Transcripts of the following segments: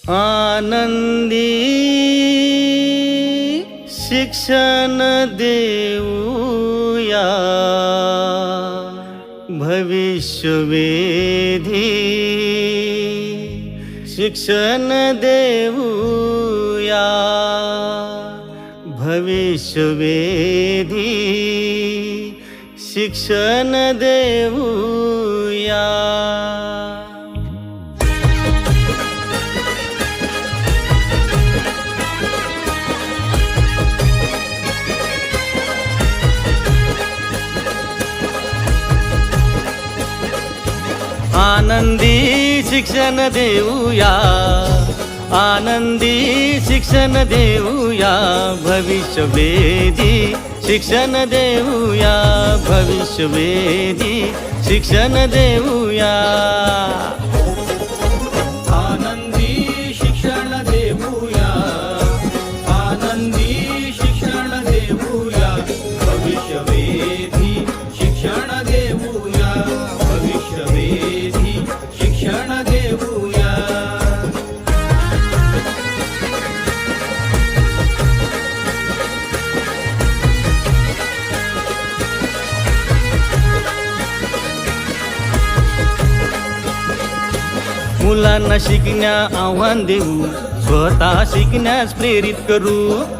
आनंदी शिक्षण देऊया, भविष्यवेधी शिक्षण देऊया, भविष्यवेधी शिक्षण देऊया. आनंदी शिक्षण देऊया, आनंदी शिक्षण देऊया, भविष्यवेधी शिक्षण देऊया, भविष्यवेधी शिक्षण देऊया. आनंदी शिक्षण देऊया, आनंदी शिक्षण देऊया, भविष्यवेधी शिक्षण देऊया, भविष्यवेधी शिक्षण देऊया. मुलांना शिकण्या आव्हान देऊ, स्वतः शिकण्यास प्रेरित करू.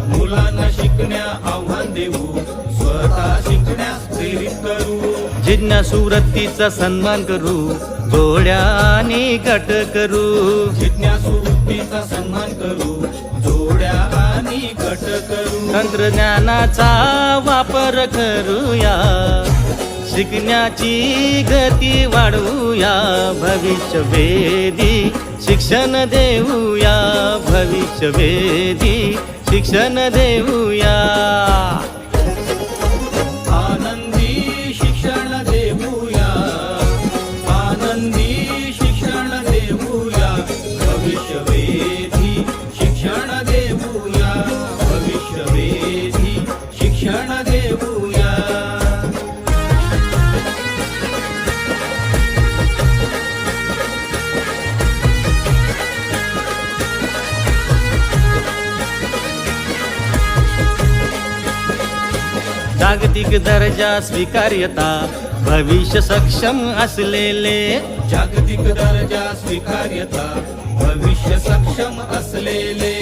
मुलांना शिकण्या आव्हान देऊ, स्वतः शिकण्यास प्रेरित करू. जिज्ञासू वृत्तीचा सन्मान करू, जोड्याने गट करू. जिज्ञासू वृत्तीचा सन्मान करू, जोड्या आणि गट करू. तंत्रज्ञानाचा वापर करूया, शिकण्याची गती वाढवूया, भविष्यवेधी शिक्षण देऊया, भविष्यवेधी शिक्षण देऊया. आनंदी शिक्षण देऊया, आनंदी शिक्षण देऊया, भविष्यवेधी शिक्षण देऊया, भविष्यवेधी शिक्षण देऊया. जागतिक दर्जा स्वीकार्यता, भविष्य सक्षम असलेले. जागतिक दर्जा स्वीकार्यता, भविष्य सक्षम असलेले.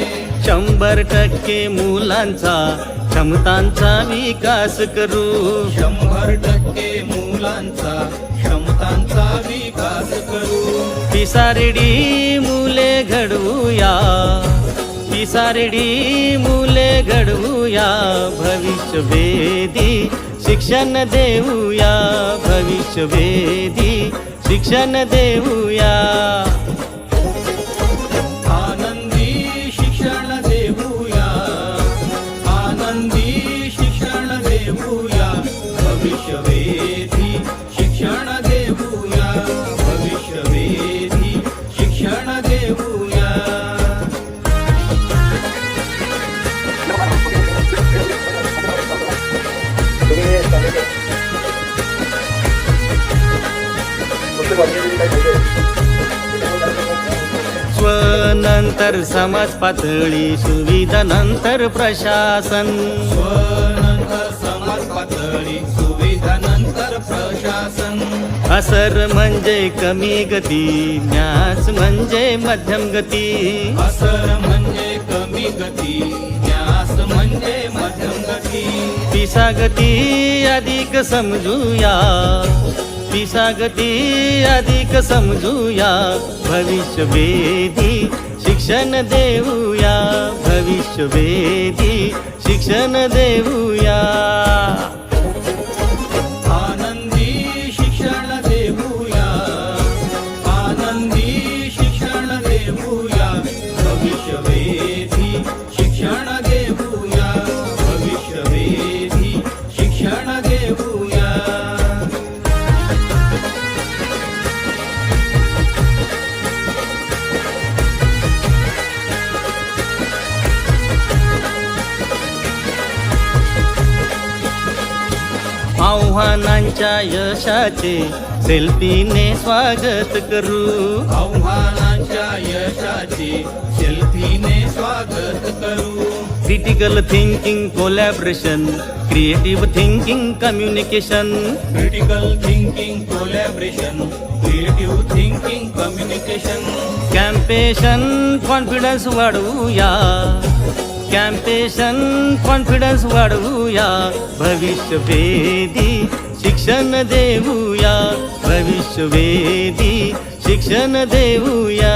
100% मुलांचा क्षमतांचा विकास करू. 100% मुलांचा क्षमतांचा विकास करू. पिसारेडी मुले घडवूया, पिसारेडी मुले घडवूया, भविष्यवेधी शिक्षण देऊया, भविष्यवेधी शिक्षण देऊया. आनंदी शिक्षण देऊया, आनंदी शिक्षण देऊया, भविष्यवेधी शिक्षण देऊया, भविष्यवेधी शिक्षण देऊया. स्वनंतर समाज पातळी, सुविधा नंतर प्रशासन. स्वनंतर समाज पातळी, सुविधा नंतर प्रशासन. असर म्हणजे कमी गती, न्यास म्हणजे मध्यम गती. असर म्हणजे कमी गती, न्यास म्हणजे मध्यम गती. पिसा गती अधिक समजूया, पिसा गती अधिक समजूया, भविष्यवेधी शिक्षण देऊया, भविष्यवेधी शिक्षण देऊया. आनंदी शिक्षण देऊया, आनंदी शिक्षण देऊया, भविष्यवेधी शिक्षण देऊया, भविष्यवेधी शिक्षण देऊया. आव्हानांच्या यशाचे सेल्फीने स्वागत करू. आव्हानांच्या यशाचे सेल्फीने स्वागत करू. Critical thinking collaboration, creative thinking communication, critical thinking collaboration, creative thinking communication. Compassion confidence वाढवूया, कॅम्पेशन कॉन्फिडन्स वाढवूया. भविष्यवेधी शिक्षण देऊया, भविष्यवेधी शिक्षण देऊया.